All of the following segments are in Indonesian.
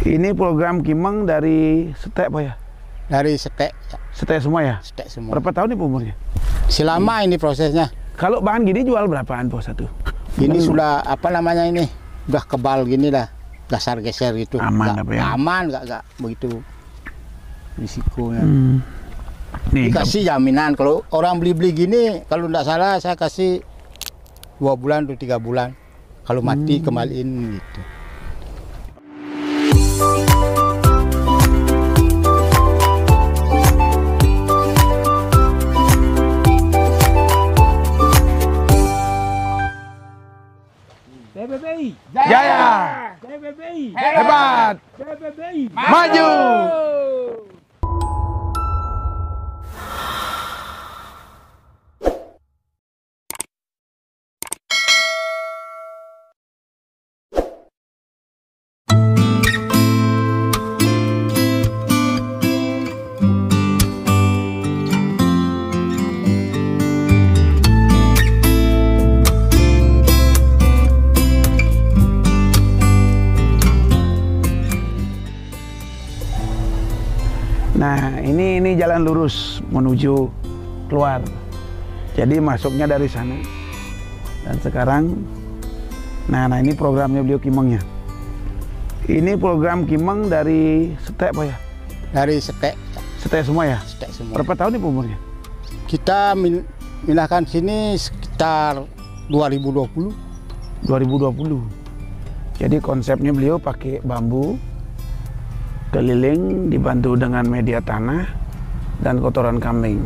Ini program Kimeng dari Setek Pak ya? Dari Setek. Setek semua ya? Setek semua. Berapa tahun nih umurnya? Selama ini prosesnya. Kalau bahan gini jual berapaan Pak satu? Ini sudah apa namanya ini? Udah kebal gini dah. Dasar geser gitu. Aman apa ya? Aman, nggak begitu risikonya. Nih, Dikasih jaminan kalau orang beli-beli gini, kalau nggak salah saya kasih 2 bulan atau 3 bulan. Kalau mati kembaliin gitu. PBBI Jaya, PBBI hebat, PBBI maju. Nah, ini jalan lurus menuju keluar. Jadi masuknya dari sana. Dan sekarang, nah ini programnya beliau Kimengnya. Ini program Kimeng dari Setek Pak ya? Dari Setek. Setek semua ya? Setek semua. Berapa tahun nih umurnya? Kita milahkan sini sekitar 2020. 2020. Jadi konsepnya beliau pakai bambu keliling dibantu dengan media tanah dan kotoran kambing.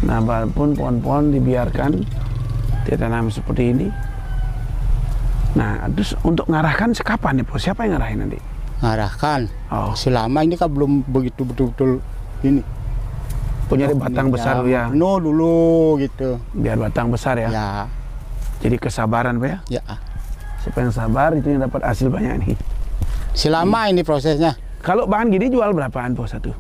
Nah, walaupun pohon-pohon dibiarkan ditanam seperti ini. Nah, terus untuk ngarahkan sekapan nih, siapa yang ngarahin nanti? Ngarahkan. Oh, Selama ini kan belum begitu betul-betul ini. punya batang besar ya. No dulu gitu. Biar batang besar ya. Ya. Jadi kesabaran Pak ya. Ya. Siapa yang sabar itu yang dapat hasil banyak nih. Selama ini prosesnya. Kalau bahan gini jual berapaan Pak satu?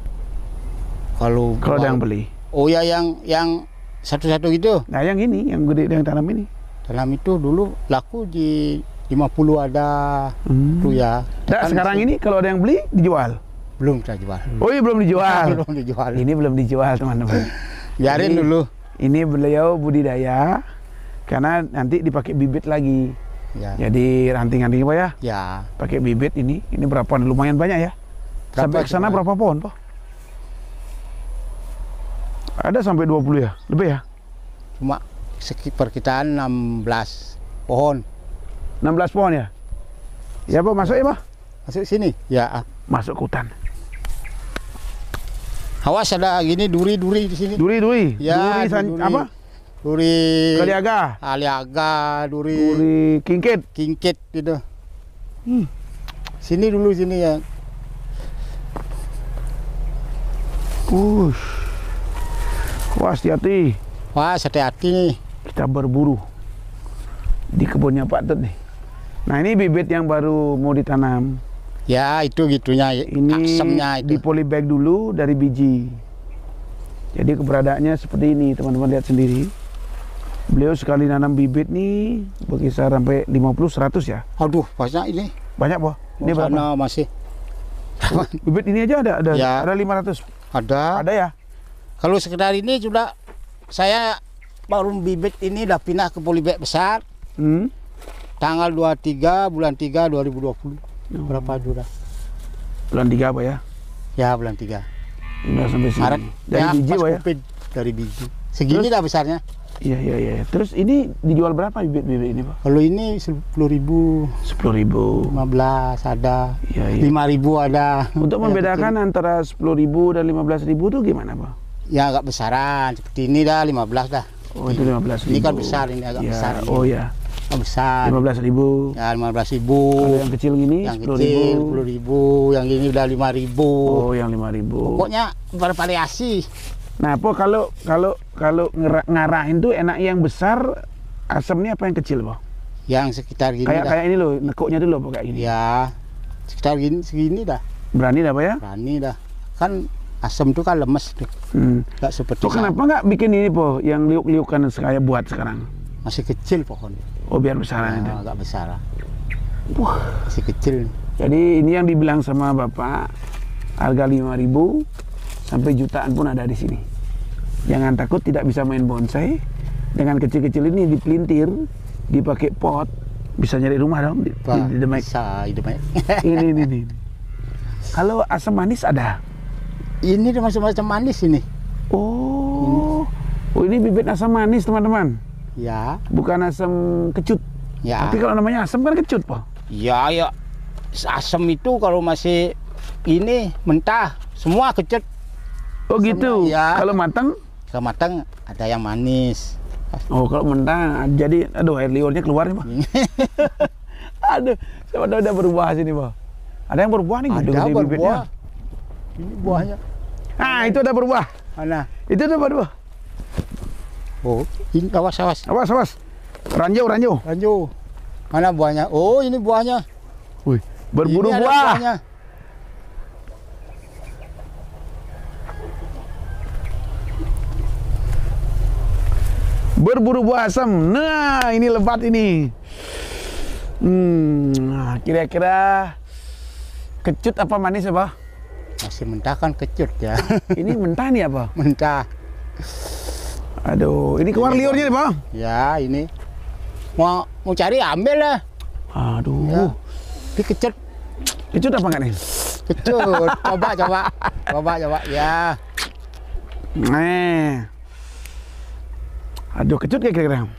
Kalau ada yang beli. Oh ya yang satu-satu gitu. Nah, yang ini, yang gede yang tanam ini. Tanam itu dulu laku di 50 ada tuh ya. Nah, sekarang ini kalau ada yang beli dijual. Belum kita jual. Oh iya, belum dijual. Belum dijual. Ini belum dijual teman-teman. Biarin Ini- dulu. Ini beliau budidaya karena nanti dipakai bibit lagi. Ya. Jadi ranting-rantingnya Pak ya, Ya. pakai bibit ini berapa? Lumayan banyak ya. Sampai ke sana cuma? berapa pohon Pak? Ada sampai 20 ya? Lebih ya? Cuma perkiraan 16 pohon. 16 pohon ya? Ya Pak, masuk ya Pak? Masuk sini. Ya. Masuk ke hutan. Awas ada gini duri-duri di sini. Duri. Ya, Duri duri. apa? Duri Kaliaga. aliaga, duri Kingkit. kingkit gitu. Sini dulu sini ya. Wah, hati-hati. Wah, hati-hati nih. Kita berburu di kebunnya Pak Tut nih. Nah, ini bibit yang baru mau ditanam. Ya, itu gitunya. Ini Aksemnya di itu. polybag dulu dari biji. Jadi keberadaannya seperti ini, teman-teman lihat sendiri. Beliau sekali nanam bibit nih berkisar sampai 50-100 ya. Aduh, banyak ini. Banyak, Pak. Ini berapa? Sana masih Bibit ini aja ada Ya. ada 500. ada. Ada ya? Kalau sekedar ini sudah saya baru bibit ini udah pindah ke polybag besar. Tanggal 23 bulan 3 2020. Berapa sudah? Bulan 3 Pak ya? Ya, bulan 3. Udah sampai sini. Maret. Dari Ya, biji pas Pak ya? Covid, dari biji. Segini Terus? dah besarnya. Iya. Terus ini dijual berapa bibit-bibit ini Pak? Kalau ini 10.000, 10.000. 15 ada, Iya. 5.000 ada. Untuk Yang membedakan antara 10.000 dan 15.000 itu gimana Pak? kecil. Ya agak besaran, seperti ini dah 15 dah. Oh, itu 15.000. Ini kan besar, ini agak Ya, besar. Ini. Oh ya, Agak besar. 15.000. Ya 15.000. Kalau yang kecil gini Yang 10.000. kecil 10.000, yang ini udah 5.000. Oh, yang 5.000. Pokoknya bervariasi. Nah, Po, kalau ngarahin tuh enak yang besar, asamnya apa yang kecil, Po? Yang sekitar gini dah. Kayak ini loh, nekuknya tuh loh, Po, kayak gini. Ya, sekitar gini segini dah. Berani dah, Pak ya? Berani dah. Kan asam tuh kan lemes tuh. Nggak seperti Po, kenapa nggak bikin ini, Po, yang liuk-liukan saya buat sekarang? masih kecil pohon. Oh, biar besaran itu. Agak besar. Wah, Masih kecil. Jadi ini yang dibilang sama Bapak, harga 5.000 sampai jutaan pun ada di sini. Jangan takut tidak bisa main bonsai. Dengan kecil-kecil ini dipelintir, dipakai pot, bisa nyari rumah dong di Demek. Bisa di Demek. Ini. Kalau asam manis ada? Ini termasuk macam manis ini. Oh, ini bibit asam manis teman-teman. Ya. Bukan asam kecut. Ya. Tapi kalau namanya asam kan kecut, Pak. Ya. Asam itu kalau masih ini mentah, semua kecut. Oh gitu. Ya. Kalau matang? Kalau matang ada yang manis. Oh kalau mentah, jadi aduh air liurnya keluar nih, Pak. Aduh, siapa tahu udah berbuah sini, Pak. Ada yang berbuah nih, Ada gede-gede bibitnya. berbuah. Ini buahnya. Ah, itu ada berbuah. Mana? Itu ada berbuah. Oh, ini awas. Awas. Ranjau. Lanjut. Mana buahnya? Oh, ini buahnya. Wih, berburu Ini ada buah. buahnya. Berburu buah asam. Nah, ini lebat ini. Kira-kira kecut apa manis apa? Masih mentah kan kecut ya. Ini mentah nih apa? Mentah. Aduh, ini keluar liurnya nih, Bang. Ya, ini. Mau cari ambil lah. Aduh. Ya. Ini kecut. Kecut apa enggak nih? Kecut. Coba. Ya. Nih. Aduh, kecut kayak kira-kira.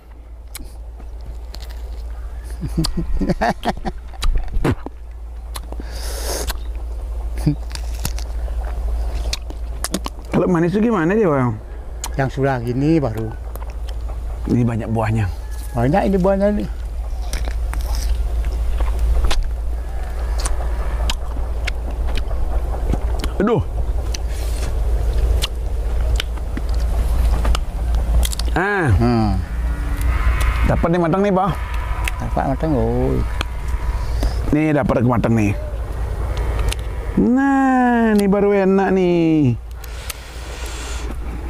Kalau manis itu gimana dia, Bang? Yang sudah gini baru. Ini banyak buahnya. Banyak ini buahnya nih. Aduh. Dapat nih matang nih, Bang. Dapat matang, oh. Nih dapat matang nih. Nah, ini baru enak nih.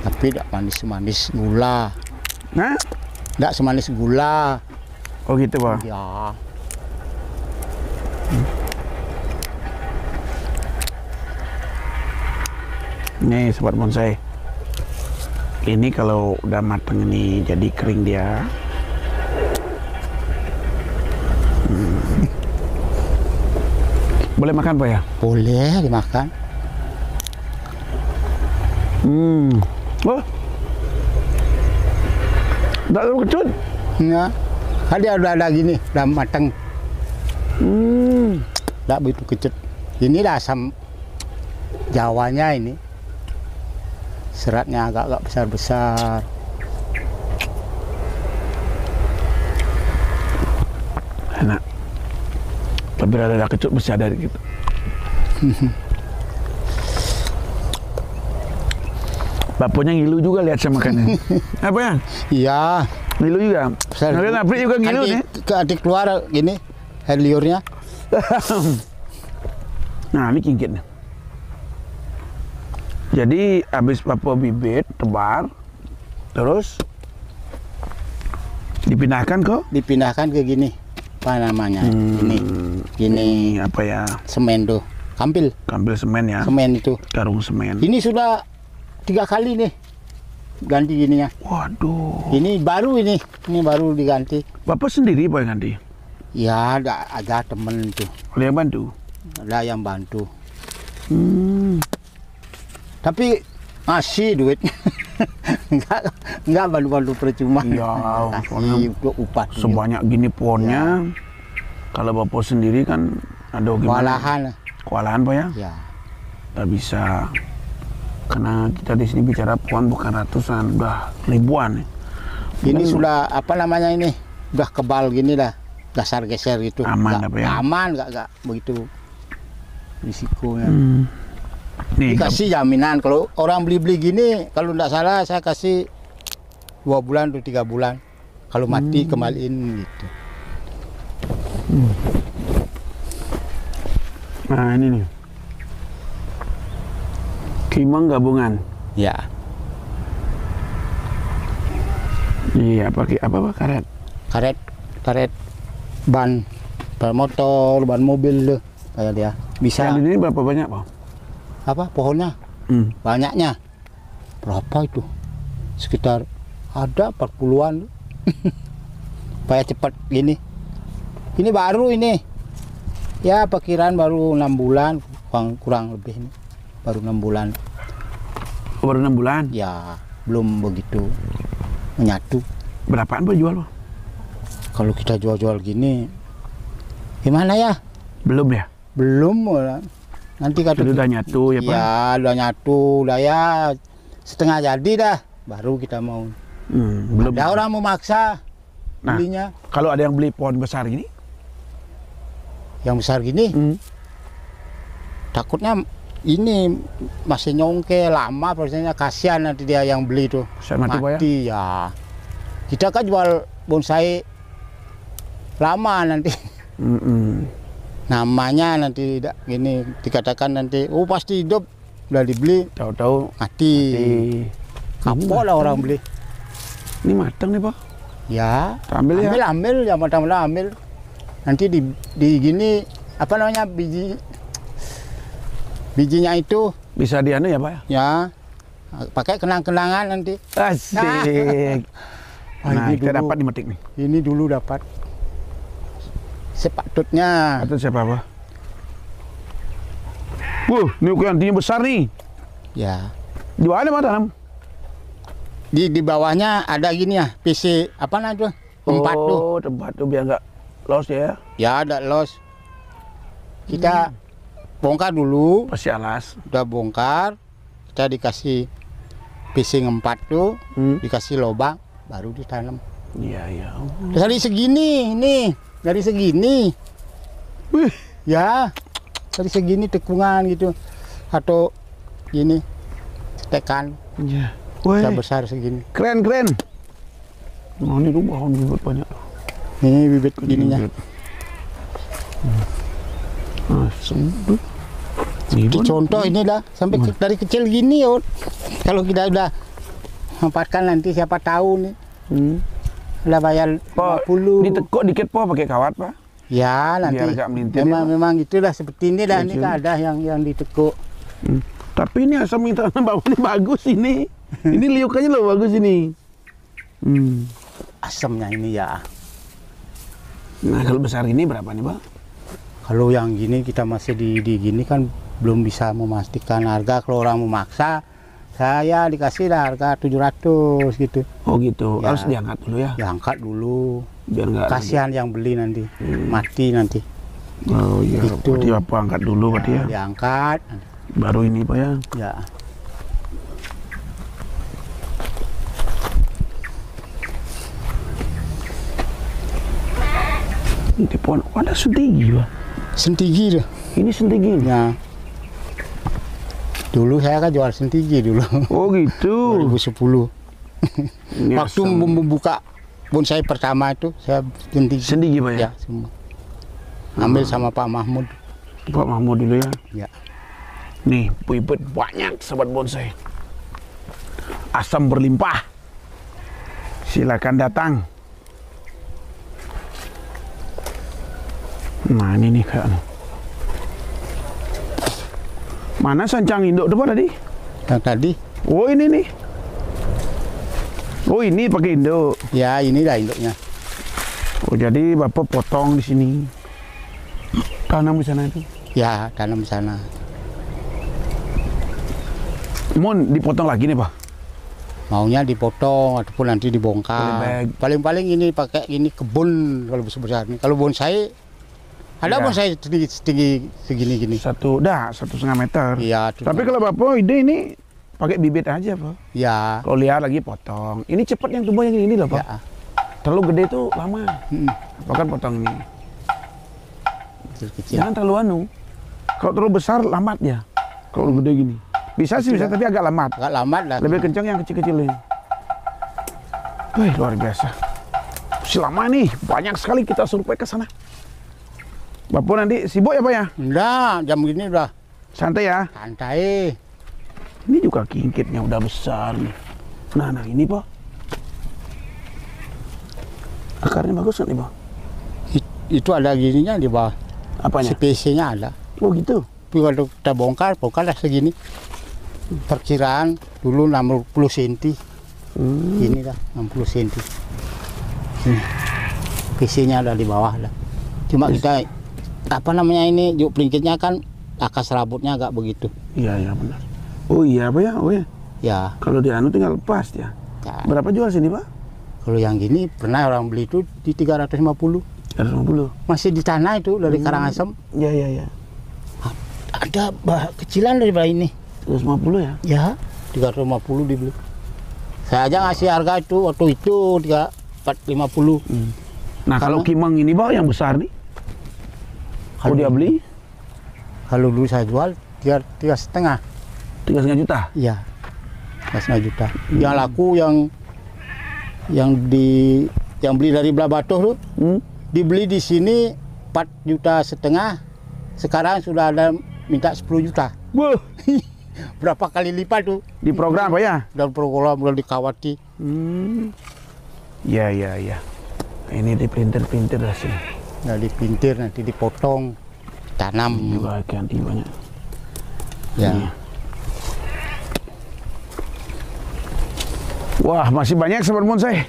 Tapi tidak manis gula. Nah? Tidak semanis gula. Oh gitu, Bang. Ya. Nih sobat bonsai. Ini kalau udah matang ini jadi kering dia. Boleh makan, Pak ya? Boleh dimakan. Oh. Enggak terlalu kecut. Ya. Kan dia udah ada gini, udah matang. Tidak begitu kecut. Inilah asam Jawanya ini. Seratnya agak-agak besar-besar. Enak. Tapi ada kecut besar dari kita. Bapaknya ngilu juga lihat saya makannya. Apa ya? Iya. Ngilu juga. Nah, Apri juga ngilu nih. Adik keluar gini air liurnya. Nah, ini kingkit nih. Jadi habis Bapak bibit tebar, terus dipindahkan ke gini. Apa namanya? Gini apa ya? Semen tuh. Kampil semen ya. Semen itu. Karung semen. Ini sudah 3 kali nih ganti gininya. Waduh. Ini baru ini baru diganti. Bapak sendiri Pak yang ganti? Ya ada temen tuh. Ada yang bantu? Ada yang bantu. Tapi ngasih duit. enggak bantu percuma. Iya, soalnya upah sebanyak gini pohonnya. Ya. Kalau Bapak sendiri kan ada gimana? Kewalahan Pak ya? Ya. Nggak bisa. Karena kita di sini bicara pohon bukan ratusan, udah ribuan. Ini sudah apa namanya ini? Udah kebal gini dah. Dasar geser gitu. Aman apa ya? Aman enggak begitu risikonya. Nih, dikasih jaminan kalau orang beli gini, kalau tidak salah saya kasih 2 bulan atau 3 bulan. Kalau mati kembaliin gitu. Nah ini nih, kimang gabungan. Ya. Iya, pakai apa karet? Karet ban motor, ban mobil tuh. supaya dia bisa. Yang ini berapa banyak, Pak? Apa pohonnya? Banyaknya. Berapa itu? Sekitar ada 40-an. Supaya cepat gini. Ini baru ini. Ya perkiraan baru 6 bulan, kurang lebih ini. Baru 6 bulan. Oh, baru 6 bulan? Ya, belum begitu menyatu. Berapaan Pak jual, Pak? Kalau kita jual-jual gini, gimana ya? Belum ya? Belum. Nanti kata udah nyatu ya Pak? Ya, udah nyatu, udah ya setengah jadi dah. Baru kita mau. Belum. Ada orang mau maksa Nah, belinya. kalau ada yang beli pohon besar gini? Yang besar gini, takutnya ini masih nyongke lama, prosesnya kasihan nanti dia yang beli tuh. Saya mati, ya. Kita kan jual bonsai lama nanti. Namanya nanti tidak gini dikatakan nanti, oh pasti hidup, udah dibeli, tahu-tahu mati. Kapok lah orang beli. Ini matang nih Pak? Ya. Ambil ya? Ambil, ya matang-matang ambil. Nanti di gini apa namanya bijinya itu bisa dianu ya Pak? Ya, pakai kenang-kenangan nanti. Asik. Nah, ini kita dulu, dapat dimetik nih. Ini dulu dapat. Sepatutnya. Atau siapa Pak? Ini ukuran besar nih. Ya. Di mana Pak tanam? Di bawahnya ada gini ya, PC apa namanya tuh? Tempat tuh. Oh, tempat tuh biar nggak los ya? Ya, ada los. Kita bongkar dulu. Pasti alas. Udah bongkar, kita dikasih PC 4 tuh, dikasih lubang, baru ditanam. Iya, iya. Dari segini, nih, dari segini. Wih. Ya, dari segini tekungan gitu, atau gini, tekan. Iya. Wih. Bisa besar segini. Keren, keren. Oh, ini rumah bibit banyak. Ini bibit gininya. Contoh ini dah sampai dari kecil gini ya. Kalau kita udah manfaatkan nanti siapa tahu nih. Udah bayar 50. Ditekuk dikit Po pakai kawat Pak? Ya nanti. Memang itulah seperti ini dah ini kan ada yang ditekuk. Tapi ini asam yang tanam bawah ini bagus ini. Ini liukannya loh bagus ini. Asamnya ini ya. Nah kalau besar ini berapa nih Pak? Kalau yang gini kita masih di gini kan belum bisa memastikan harga. Kalau orang memaksa, saya dikasih lah harga 700 gitu. Oh gitu, Ya. harus diangkat dulu ya? Diangkat dulu. Biar nggak kasihan yang beli nanti, mati nanti. Oh iya, Gitu. berarti apa angkat dulu berarti ya? Diangkat. Baru ini Pak ya? Ya. Di pohon, ada sentigi Pak? Sentigi tuh. Ini sentigi? Ya. Dulu saya kan jual sentigi dulu. Oh gitu. 2010. Ini Waktu asam. membuka bonsai pertama itu saya sentigi. Sentigi Pak ya? Ya, semua. Ambil sama Pak Mahmud. Pak Mahmud dulu ya? Ya. Nih, bibit banyak sobat bonsai. Asam berlimpah. Silakan datang. Nah, ini nih kayaknya. Mana sancang induk tuh Pak tadi? Yang tadi? Oh, ini nih. Oh, ini pakai induk. Ya, inilah induknya. Oh, jadi Bapak potong di sini. Tanam di sana itu. Ya, tanam di sana. Mun dipotong lagi nih Pak? Maunya dipotong ataupun nanti dibongkar. Polybag. Paling-paling ini pakai ini kebun kalau besar ini. Kalau bonsai ada Ya. bonsai tinggi segini-gini. 1,5 meter. Iya. Tapi kalau Bapak ide ini pakai bibit aja Pak. ya, Kalau lihat lagi potong. Ini cepat yang tumbuh yang ini loh Pak. ya. Terlalu gede tuh lama. Bahkan potong ini. Kecil-kecil. Jangan terlalu anu. Kalau terlalu besar lambat ya. Kalau gede gini. Bisa sih bisa tapi agak lambat. Agak lambat lah. Lebih kencang yang kecil-kecil ini. Wih, luar biasa. Si lama nih, banyak sekali kita survei ke sana. Bapak nanti sibuk ya Pak ya? Enggak, jam gini udah Santai ya. santai. Ini juga kingkitnya udah besar nih. Nah ini Pak. Akarnya bagus nggak nih Pak? Itu ada gininya di bawah. Apanya? CPC-nya ada. Oh gitu. Tapi kalau kita bongkar lah segini. Perkiraan dulu 60 cm. Ini lah 60 cm. PC-nya ada di bawah lah. Cuma kita apa namanya ini juk pelingkitnya kan akas rambutnya agak begitu. Iya iya benar. Oh iya apa ya? Oh ya. Ya. Kalau di anu tinggal lepas ya. Ya. Berapa jual sini Pak? Kalau yang gini pernah orang beli itu di 350. 150. Masih di tanah itu dari Karangasem. Iya iya iya. Ada kecilan dari ini. 150 ya? Ya, 350 dibeli. Saya aja ngasih harga itu waktu itu 450. Nah kalau kimang ini Pak yang besar nih, kalau dia beli Kalau dulu saya jual 3,5. 3,5 juta. Iya, 3,5 juta. Yang laku yang beli dari belah Batuh tuh dibeli di sini 4,5 juta. Sekarang sudah ada minta 10 juta. Wah. Berapa kali lipat tuh? Di program Pak ya? Dan program udah dikawati. Ya ya ya. Ini dipintir-pintir lah sini. Nah, dipintir nanti dipotong, tanam. Juga ganti banyak. Ya. Iya. Wah masih banyak Sobat Bonsai.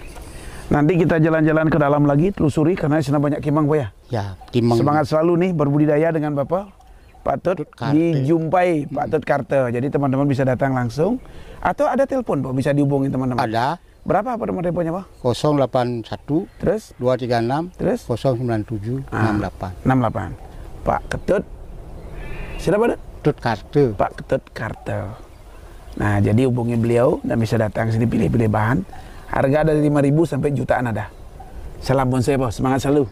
Nanti kita jalan-jalan ke dalam lagi, telusuri karena di sana banyak kimang Pak ya. Ya, timang. Semangat selalu nih berbudidaya dengan Bapak Pak Tut Karte. dijumpai Pak Tut Karte. Jadi teman-teman bisa datang langsung atau ada telepon Pak bisa dihubungi teman-teman. Ada Berapa Pak nomor teleponnya Pak? 081 Terus 236 Terus? 097 68. 68. Pak Ketut. Siapa Pak? Tut Karte. Pak Ketut Karte. Nah, jadi hubungi beliau dan bisa datang sini pilih-pilih bahan. Harga dari 5.000 sampai jutaan ada. Salam bonsai Bos, semangat selalu.